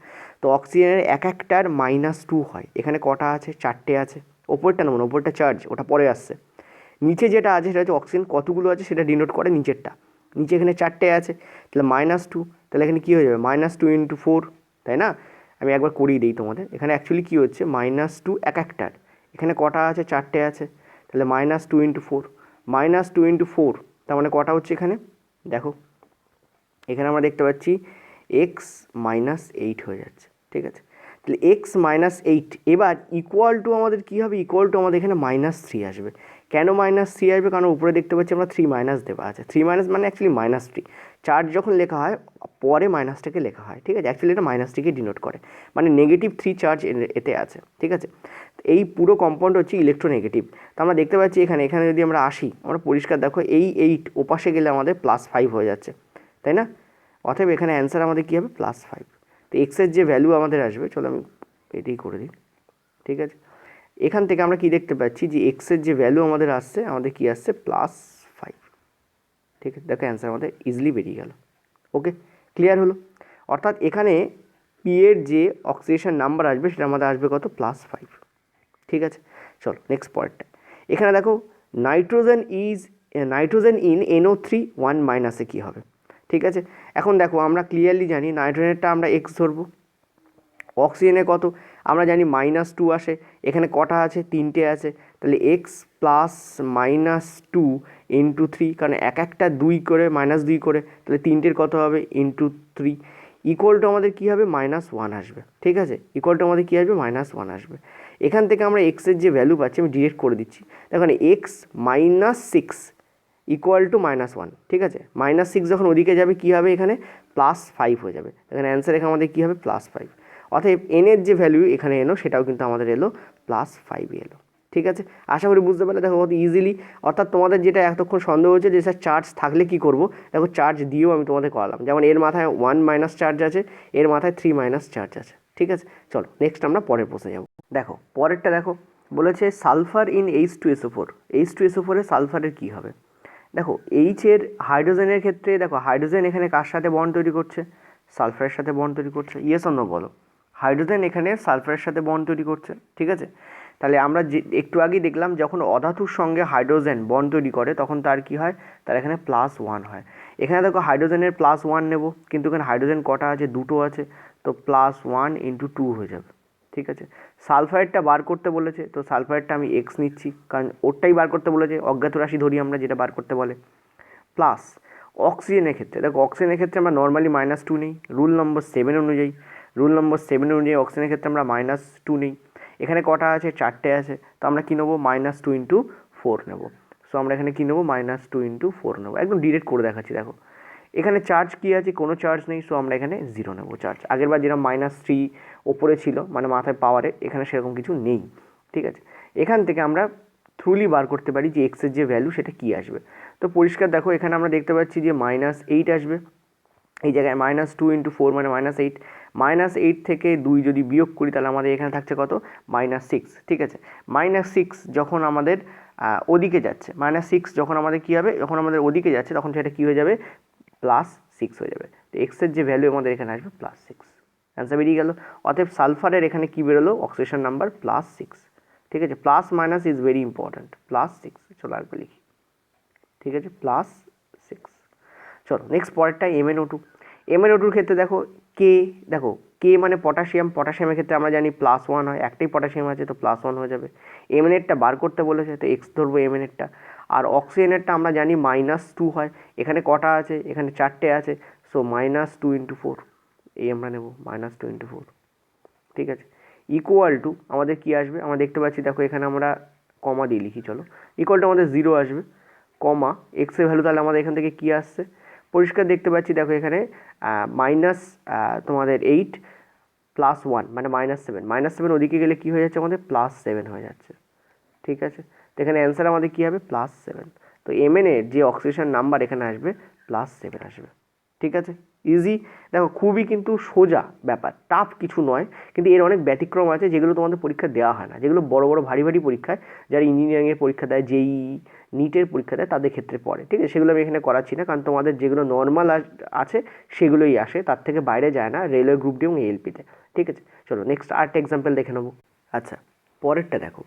তো অক্সিজেনের এক একটার -2 হয়, এখানে কটা আছে, 4টে আছে। ওপরটা নেব না, ওপরটা চার্জ, ওটা পরে আসছে। নিচে যেটা আছে সেটা হচ্ছে অক্সিজেন কতগুলো আছে সেটা ডিনোট করে নিচেরটা। নিচে এখানে 4টে আছে, তাহলে -2, তাহলে এখানে কী হয়ে যাবে, -2 × 4, তাই না। আমি একবার করিয়ে দিই তোমাদের, এখানে অ্যাকচুয়ালি কী হচ্ছে, -2 এক একটার, এখানে কটা আছে, 4টে আছে, তাহলে -2 × 4, -2 × 4, তার মানে কটা হচ্ছে এখানে, দেখো এখানে আমরা দেখতে পাচ্ছি x -8 হয়ে যাচ্ছে। ঠিক আছে, তাহলে এক্স মাইনাস এইট, এবার ইকুয়াল টু আমাদের কী হবে, ইকুয়াল টু আমাদের এখানে -3 আসবে। কেন -3 আসবে, কারণ উপরে দেখতে পাচ্ছি আমরা 3 মাইনাস দেওয়া আছে, 3 মাইনাস মানে অ্যাকচুয়ালি -3, চার্জ যখন লেখা হয় পরে মাইনাসটাকে লেখা হয়, ঠিক আছে, অ্যাকচুয়ালি এটা -3কে ডিনোট করে, মানে -3 চার্জ এতে আছে, ঠিক আছে। এই পুরো কম্পাউন্ড হচ্ছে ইলেকট্রোনেগেটিভ। তো আমরা দেখতে পাচ্ছি এখানে যদি আমরা আসি, আমরা পরিষ্কার দেখো এই 8 ওপাশে গেলে আমাদের +5 হয়ে যাচ্ছে, তাই না? অতএব এখানে অ্যান্সার আমাদের কী হবে, +5। তো এক্সের যে ভ্যালু আমাদের আসবে, চলো আমি এটাই করে দিই, ঠিক আছে। এখান থেকে আমরা কি দেখতে পাচ্ছি যে এক্সের যে ভ্যালু আমাদের আসছে, আমাদের কি আসছে, +5, ঠিক আছে। দেখো অ্যান্সার আমাদের ইজিলি বেরিয়ে গেল। ওকে, ক্লিয়ার হলো? অর্থাৎ এখানে পি এর যে অক্সিডেশন নাম্বার আসবে সেটা আমাদের আসবে কত, +5, ঠিক আছে। চলো নেক্সট পয়েন্টটা, এখানে দেখো নাইট্রোজেন ইন NO3 1 মাইনাসে কী হবে, ঠিক আছে। এখন দেখো আমরা ক্লিয়ারলি জানি নাইট্রোজেনেরটা আমরা এক্স ধরবো, অক্সিজেনে কত আমরা জানি -2 আসে, এখানে কটা আছে, 3টে আছে, তাহলে এক্স প্লাস -2 ইন্টু 3, কারণ একটা 2 করে -2 করে, তাহলে 3টের কত হবে, ইন্টু 3, ইকুয়াল টু আমাদের কী হবে, -1 আসবে, ঠিক আছে। ইকুয়াল টু আমাদের কী আসবে, -1 আসবে। এখান থেকে আমরা এক্সের যে ভ্যালু পাচ্ছি আমি ডিরেক্ট করে দিচ্ছি, দেখুন এক্স -6 ইকুয়াল টু -1, ঠিক আছে। -6 যখন ওদিকে যাবে কী হবে, এখানে +5 হয়ে যাবে, এখানে অ্যান্সার এখানে আমাদের কী হবে, +5। অতএব এনের যে ভ্যালু এখানে এলো সেটাও কিন্তু আমাদের এলো +5 এলো, ঠিক আছে। আশা করি বুঝতে পারলে, দেখো কত ইজিলি। অর্থাৎ তোমাদের যেটা এতক্ষণ সন্দেহ হচ্ছে যে স্যার চার্জ থাকলে কি করব, দেখো চার্জ দিয়েও আমি তোমাদের করালাম, যেমন এর মাথায় 1 মাইনাস চার্জ আছে, এর মাথায় 3 মাইনাস চার্জ আছে, ঠিক আছে। চলো নেক্সট আমরা পরের প্রশ্নে যাব। দেখো পরেরটা দেখো, বলেছে সালফার ইন H2SO4, H2SO4 এ সালফারের কী হবে। দেখো এইচের হাইড্রোজেনের ক্ষেত্রে দেখো হাইড্রোজেন এখানে কার সাথে বন্ড তৈরি করছে, সালফারের সাথে বন্ড তৈরি করছে, ইয়েস অর নো বলো। হাইড্রোজেন এখানে সালফারের সাথে বন্ড তৈরি করছে, ঠিক আছে। তাহলে আমরা যে একটু আগেই দেখলাম যখন অধাতুর সঙ্গে হাইড্রোজেন বন্ড তৈরি করে তখন তার কি হয়, তার এখানে +1 হয়। এখানে দেখো হাইড্রোজেনের +1 নেব, কিন্তু এখানে হাইড্রোজেন কটা আছে, 2টো আছে, তো +1 × 2 হয়ে যাবে, ঠিক আছে। সালফারেটটা বার করতে বলেছে, তো সালফারেটটা আমি এক্স নিচ্ছি, কারণ ওরটাই বার করতে বলেছে, অজ্ঞাত রাশি ধরি আমরা যেটা বার করতে বলে। প্লাস অক্সিজেনের ক্ষেত্রে দেখো, অক্সিজেনের ক্ষেত্রে আমরা নর্মালি -2 নেই, রুল নম্বর 7 অনুযায়ী, অক্সিজেনের ক্ষেত্রে আমরা -2 নেই। এখানে কটা আছে, 4টে আছে, তো আমরা কী নেবো, -2 × 4 নেব। সো আমরা এখানে কী নেবো, -2 × 4 নেবো, একদম ডিরেক্ট করে দেখাচ্ছি। দেখো এখানে চার্জ কী আছে, কোনো চার্জ নেই, সো আমরা এখানে 0 নেবো চার্জ। আগের বার যেরকম -3 ওপরে ছিল মানে মাথায় পাওয়ারে, এখানে সেরকম কিছু নেই, ঠিক আছে। এখান থেকে আমরা থ্রুলি বার করতে পারি যে এক্সের যে ভ্যালু সেটা কী আসবে। তো পরিষ্কার দেখো এখানে আমরা দেখতে পাচ্ছি যে -8 আসবে, এই জায়গায় -2 × 4 মানে -8, -8 থেকে 2 যদি বিয়োগ করি তাহলে আমাদের এখানে থাকছে কত, -6, ঠিক আছে। -6 যখন আমাদের ওদিকে যাচ্ছে, -6 যখন আমাদের কী হবে, যখন আমাদের ওদিকে যাচ্ছে তখন সেটা কী হয়ে যাবে, +6 হয়ে যাবে। তো এক্সের যে ভ্যালু আমাদের এখানে আসবে +6, অ্যান্সার বেরিয়ে গেল। অতএব সালফারের এখানে কী বেরোলো, অক্সিডেশন নাম্বার +6, ঠিক আছে। Plus minus is very important, +6, চলো আরেকবার লিখি, ঠিক আছে, +6। চলো নেক্সট পরেরটা MnO2। MnO2-র ক্ষেত্রে দেখো কে মানে পটাশিয়াম, পটাশিয়ামের ক্ষেত্রে আমরা জানি +1 হয়, একটাই পটাশিয়াম আছে তো +1 হয়ে যাবে। Mnটা বার করতে বলেছে তো এক্স ধরবো Mnটা। আর অক্সিজেনেরটা আমরা জানি -2 হয়, এখানে কটা আছে, এখানে 4টে আছে, সো -2 × 4, এই আমরা নেব -2 × 4, ঠিক আছে। ইকুয়াল টু আমাদের কি আসবে, আমরা দেখতে পাচ্ছি দেখো এখানে আমরা কমা দিয়ে লিখি, চলো ইকুয়াল টু আমাদের 0 আসবে, কমা এক্সের ভ্যালু তাহলে আমাদের এখান থেকে কী আসছে, পরিষ্কার দেখতে পাচ্ছি দেখো এখানে তোমাদের 8 +1 মানে -7, -7 ওদিকে গেলে কী হয়ে যাচ্ছে, আমাদের +7 হয়ে যাচ্ছে, ঠিক আছে। তো এখানে অ্যান্সার আমাদের কী হবে, +7। তো Mn এর যে অক্সিডেশন নাম্বার এখানে আসবে +7 আসবে, ঠিক আছে। ইজি, দেখো খুবই কিন্তু সোজা ব্যাপার, টাফ কিছু নয়, কিন্তু এর অনেক ব্যতিক্রম আছে যেগুলো তোমাদের পরীক্ষা দেওয়া হয় না, যেগুলো বড় বড় ভারী ভারী পরীক্ষায়, যারা ইঞ্জিনিয়ারিংয়ের পরীক্ষা দেয়, JEE নিটের পরীক্ষা দেয় তাদের ক্ষেত্রে পড়ে, ঠিক আছে। সেগুলো আমি এখানে করাচ্ছি না, কারণ তোমাদের যেগুলো নর্মাল আছে সেগুলোই আসে, তার থেকে বাইরে যায় না রেলওয়ে গ্রুপ ডি এবং ALP-তে, ঠিক আছে। চলো নেক্সট আরেকটা এক্সাম্পল দেখে নেবো। আচ্ছা পরেরটা দেখো,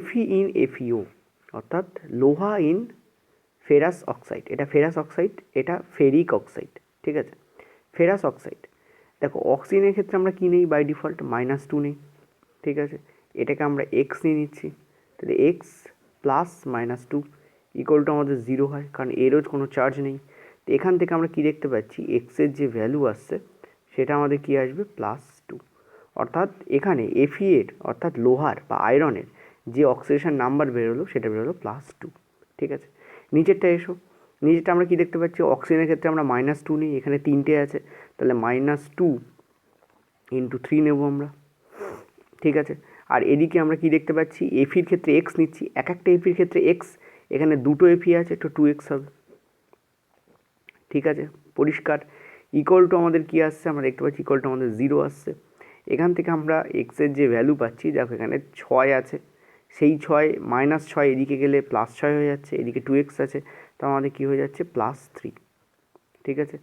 Fe ইন FeO, অর্থাৎ লোহা ইন ফেরাস অক্সাইড, এটা ফেরাস অক্সাইড, এটা ফেরিক অক্সাইড, ঠিক আছে। ফেরাস অক্সাইড দেখো অক্সিজেনের ক্ষেত্রে আমরা কী নেই, বাই ডিফল্ট -2 নেই, ঠিক আছে। এটাকে আমরা এক্স নিয়ে নিচ্ছি, তাহলে এক্স প্লাস -2 ইকুয়াল টু আমাদের 0 হয়, কারণ এরও কোনো চার্জ নেই। তো এখান থেকে আমরা কী দেখতে পাচ্ছি, এক্সের যে ভ্যালু আসছে সেটা আমাদের কী আসবে, +2, অর্থাৎ এখানে Fe এর অর্থাৎ লোহার বা আয়রনের যে অক্সিডেশন নাম্বার বেরোলো সেটা বেরোলো +2। ঠিক আছে, নিচেরটা এসো। নিচেরটা আমরা কি দেখতে পাচ্ছি, অক্সিজেনের ক্ষেত্রে আমরা -2 নিই, এখানে 3টে আছে, তাহলে -2 × 3 নেব আমরা। ঠিক আছে, আর এদিকে আমরা কি দেখতে পাচ্ছি, এফির ক্ষেত্রে এক্স নিচ্ছি, এক একটা এফির ক্ষেত্রে এক্স, এখানে দুটো এফি আছে তো 2x হবে। ঠিক আছে, পরিষ্কার। ইকুয়াল টু আমাদের কি আসছে, আমরা দেখতে পাচ্ছি ইকুয়াল টু আমাদের 0 আসছে। এখান থেকে আমরা এক্সের যে ভ্যালু পাচ্ছি, দেখো এখানে 6 আছে, সেই 6 -6 এদিকে গেলে +6 হয়ে যাচ্ছে, এদিকে 2x আছে, তো আমাদের কী হয়ে যাচ্ছে +3। ঠিক আছে,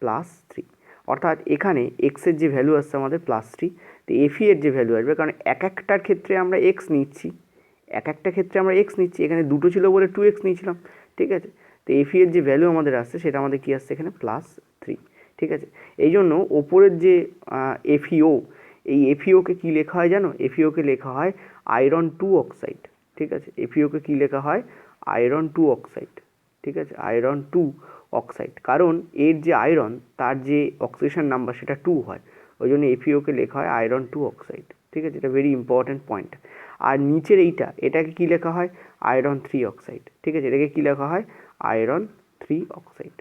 +3, অর্থাৎ এখানে এক্সের যে ভ্যালু আসছে আমাদের +3, তো এফি এর যে ভ্যালু আসবে, কারণ এক একটার ক্ষেত্রে আমরা এক্স নিচ্ছি, এক একটা ক্ষেত্রে আমরা এক্স নিচ্ছি, এখানে দুটো ছিল বলে 2x নিয়েছিলাম। ঠিক আছে, তো এফি এর যে ভ্যালু আমাদের আসছে সেটা আমাদের কী আসছে এখানে +3। ঠিক আছে, এই জন্য ওপরের যে এফিও, এই এফিওকে কী লেখা হয় জানো, এফিওকে লেখা হয় আয়রন 2 অক্সাইড। ঠিক আছে, এফিওকে কী লেখা হয় আয়রন 2 অক্সাইড। ঠিক আছে, আয়রন 2 অক্সাইড, কারণ এর যে আয়রন তার যে অক্সিডেশন নাম্বার সেটা 2 হয়, ওই জন্য এফিওকে লেখা হয় আয়রন 2 অক্সাইড। ঠিক আছে, এটা ভেরি ইম্পর্ট্যান্ট পয়েন্ট। আর নিচের এটাকে কী লেখা হয় আয়রন 3 অক্সাইড। ঠিক আছে, এটাকে কী লেখা হয় আয়রন 3 অক্সাইড,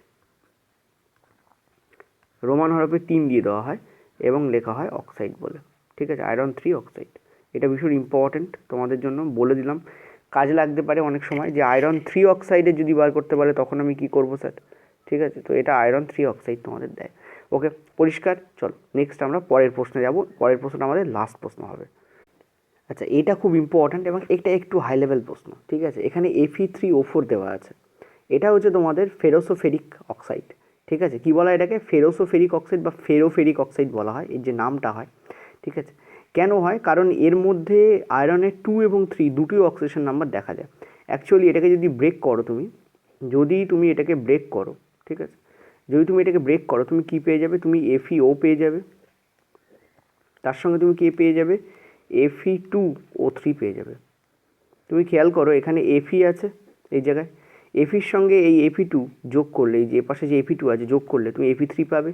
রোমান হরফে 3 দিয়ে দেওয়া হয় এবং লেখা হয় অক্সাইড বলে। ঠিক আছে, আয়রন 3 অক্সাইড, এটা ভীষণ ইম্পর্ট্যান্ট তোমাদের জন্য, বলে দিলাম, কাজে লাগতে পারে অনেক সময়, যে আয়রন 3 অক্সাইডে যদি বার করতে পারে তখন আমি কি করব স্যার। ঠিক আছে, তো এটা আয়রন 3 অক্সাইড তোমাদের দেয়। ওকে, পরিষ্কার। চলো নেক্সট আমরা পরের প্রশ্নে যাব, পরের প্রশ্নটা আমাদের লাস্ট প্রশ্ন হবে। আচ্ছা, এটা খুব ইম্পর্ট্যান্ট এবং এটা একটু হাই লেভেল প্রশ্ন। ঠিক আছে, এখানে Fe3O4 দেওয়া আছে, এটা হচ্ছে তোমাদের ফেরোসোফেরিক অক্সাইড। ঠিক আছে, কী বলা হয় এটাকে ফেরোসোফেরিক অক্সাইড বা ফেরোফেরিক অক্সাইড বলা হয়, এর যে নামটা হয়। ঠিক আছে, কেন হয়, কারণ এর মধ্যে আয়রনের 2 এবং 3 দুটোই অক্সিডেশন নাম্বার দেখা যায়। অ্যাকচুয়ালি এটাকে যদি ব্রেক করো তুমি, এটাকে ব্রেক করো, ঠিক আছে, যদি তুমি এটাকে ব্রেক করো তুমি কী পেয়ে যাবে, তুমি FeO পেয়ে যাবে, তার সঙ্গে তুমি কী পেয়ে যাবে Fe2O3 পেয়ে যাবে। তুমি খেয়াল করো এখানে Fe আছে এই জায়গায়, এফির সঙ্গে এই Fe2 যোগ করলে, এই যে পাশে যে Fe2 আছে যোগ করলে তুমি Fe3 পাবে।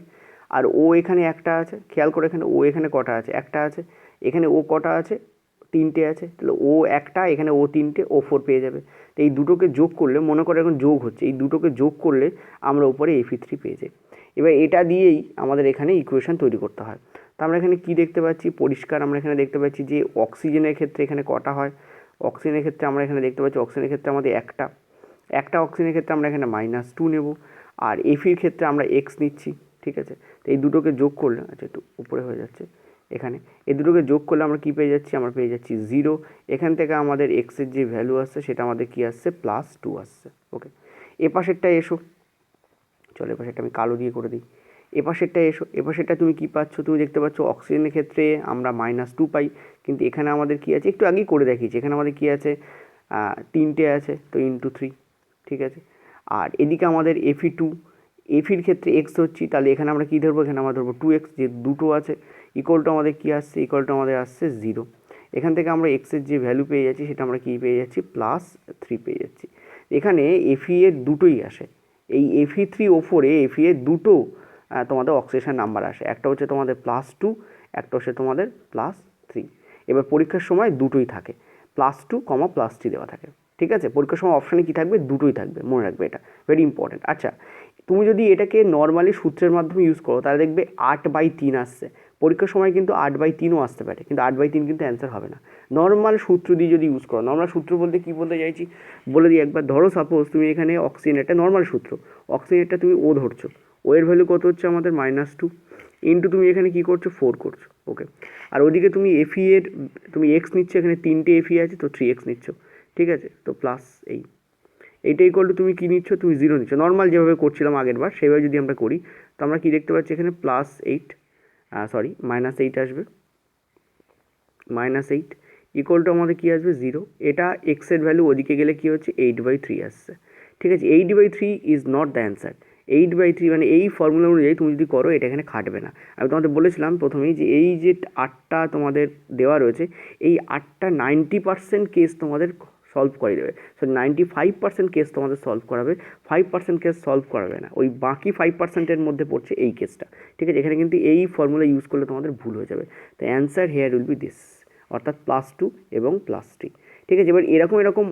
আর ও এখানে একটা আছে, খেয়াল করো এখানে ও এখানে কটা আছে, একটা আছে, এখানে ও কটা আছে, 3টে আছে, তাহলে ও একটা, এখানে ও 3টে, O4 পেয়ে যাবে। তো এই দুটোকে যোগ করলে, মনে করো এখন যোগ হচ্ছে, এই দুটোকে যোগ করলে আমরা উপরে Fe3 পেয়ে যাই। এবার এটা দিয়েই আমাদের এখানে ইকুয়েশন তৈরি করতে হয়। তো আমরা এখানে কি দেখতে পাচ্ছি, পরিষ্কার আমরা এখানে দেখতে পাচ্ছি যে অক্সিজেনের ক্ষেত্রে এখানে কটা হয়, অক্সিজেনের ক্ষেত্রে আমরা এখানে দেখতে পাচ্ছি, অক্সিজেনের ক্ষেত্রে আমাদের একটা অক্সিজেনের ক্ষেত্রে আমরা এখানে -2 নেব, আর এফির ক্ষেত্রে আমরা এক্স নিচ্ছি। ঠিক আছে, তো এই দুটোকে যোগ করলে, আচ্ছা একটু উপরে হয়ে যাচ্ছে এখানে, এই দুটোকে যোগ করলে আমরা কি পেয়ে যাচ্ছি, আমরা পেয়ে যাচ্ছি 0। এখান থেকে আমাদের এক্সের যে ভ্যালু আসছে সেটা আমাদের কি আসছে +2 আসছে। ওকে, এ পাশেরটা এসো, চলো এ পাশেরটা আমি কালো দিয়ে করে দিই। এ পাশেরটা এসো, এ পাশেরটা তুমি কী পাচ্ছ, তুমি দেখতে পাচ্ছ অক্সিজেনের ক্ষেত্রে আমরা -2 পাই, কিন্তু এখানে আমাদের কি আছে, একটু আগেই করে দেখিয়েছি, এখানে আমাদের কি আছে 3টে আছে, তো × 3। ঠিক আছে, আর এদিকে আমাদের Fe2, এফির ক্ষেত্রে এক্স ধরছি, তাহলে এখানে আমরা কী ধরবো, এখানে আমরা ধরবো 2x, যে দুটো আছে, ইকুয়াল টু আমাদের কী আসছে, ইকুয়াল টু আমাদের আসছে 0। এখান থেকে আমরা এক্সের যে ভ্যালু পেয়ে যাচ্ছি সেটা আমরা কী পেয়ে যাচ্ছি +3 পেয়ে যাচ্ছি। এখানে Fe এর দুটোই আসে, এই Fe3O4 Fe এর দুটো তোমাদের অক্সিডেশন নাম্বার আসে, একটা হচ্ছে তোমাদের +2, একটা হচ্ছে তোমাদের +3। এবার পরীক্ষার সময় দুটোই থাকে, +2, +3 দেওয়া থাকে। ঠিক আছে, পরীক্ষার সময় অপশানে কী থাকবে, দুটোই থাকবে, মনে রাখবে, এটা ভেরি ইম্পর্ট্যান্ট। আচ্ছা, তুমি যদি এটাকে নর্মালি সূত্রের মাধ্যমে ইউজ করো তাহলে দেখবে 8/3 আসছে, পরীক্ষার সময় কিন্তু 8/3ও আসতে পারে, কিন্তু 8/3 কিন্তু অ্যান্সার হবে না। নর্মাল সূত্র দিয়ে যদি ইউজ করো, নর্মাল সূত্র বলতে কী বলতে চাইছি বলে দিই একবার। ধরো সাপোজ তুমি এখানে অক্সিজেন, একটা নর্মাল সূত্র, অক্সিজেনটা তুমি ও ধরছো, ও এর ভ্যালু কত হচ্ছে আমাদের -2, ইন্টু তুমি এখানে কী করছো 4 করছো। ওকে, আর ওদিকে তুমি Fe এর তুমি এক্স নিচ্ছ, এখানে 3টে Fe আছে তো 3x নিচ্ছ। ঠিক আছে, তো এইটা ইকুয়াল টু তুমি কী নিচ্ছ, তুমি 0 নিচ্ছ, নর্মাল যেভাবে করছিলাম আগের বার সেভাবে যদি আমরা করি, তো আমরা কী দেখতে পাচ্ছি এখানে +8, সরি -8 আসবে, -8 ইকুয়াল টু আমাদের কী আসবে 0। এটা এক্সের ভ্যালু, ওদিকে গেলে কী হচ্ছে 8/3 আসছে। ঠিক আছে, 8/3 ইজ নট দ্য অ্যান্সার। 8/3 মানে এই ফর্মুলা অনুযায়ী তুমি যদি করো এটা এখানে খাটবে না। আমি তোমাদের বলেছিলাম প্রথমেই যে এই যে 8টা তোমাদের দেওয়া রয়েছে, এই 8টা 90% কেস তোমাদের সলভ করে দেবে। সো 95% কেস তোমাদের সলভ করাবে, 5% কেস সলভ করাবে না। ওই বাকি 5%-এর মধ্যে পড়ছে এই কেসটা, ঠিক আছে? এখানে কিন্তু এই ফর্মুলা ইউজ করলে তোমাদের ভুল হয়ে যাবে। তো answer here will be this, অর্থাৎ +2 এবং +3, ঠিক আছে? এবার এরকম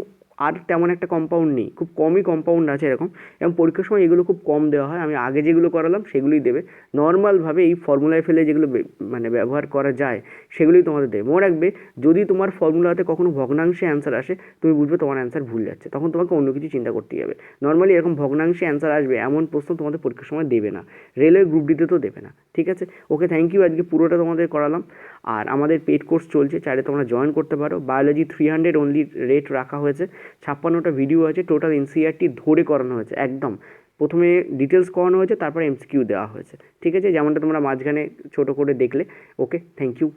আর তেমন একটা কম্পাউন্ড নেই, খুব কমই কম্পাউন্ড আছে এরকম, এবং পরীক্ষার সময় এগুলো খুব কম দেওয়া হয়। আমি আগে যেগুলো করালাম সেগুলোই দেবে, নর্মালভাবে এই ফর্মুলায় ফেলে যেগুলো মানে ব্যবহার করা যায় সেগুলোই তোমাদের দেবে। মনে রাখবে, যদি তোমার ফর্মুলাতে কখনো ভগ্নাংশে অ্যান্সার আসে, তুমি বুঝবে তোমার অ্যান্সার ভুল যাচ্ছে, তখন তোমাকে অন্য কিছু চিন্তা করতে হবে। নর্মালি এরকম ভগ্নাংশে অ্যান্সার আসবে এমন প্রশ্ন তোমাদের পরীক্ষার সময় দেবে না, রেলের গ্রুপ ডিতে তো দেবে না, ঠিক আছে? ওকে, থ্যাংক ইউ। আজকে পুরোটা তোমাদের করালাম। আর আমাদের পেড কোর্স চলছে, চাইলে তোমরা জয়েন করতে পারো। বায়োলজি 300 অনলি রেট রাখা হয়েছে, 56টা ভিডিও আছে, টোটাল এনসিইআরটি ধরে করানো হয়েছে একদম। প্রথমে ডিটেলস করানো হয়েছে, তারপরে এমসিকিউ দেওয়া হয়েছে, ঠিক আছে? যেমনটা তোমরা মাঝখানে ছোটো করে দেখলে। ওকে, থ্যাংক ইউ।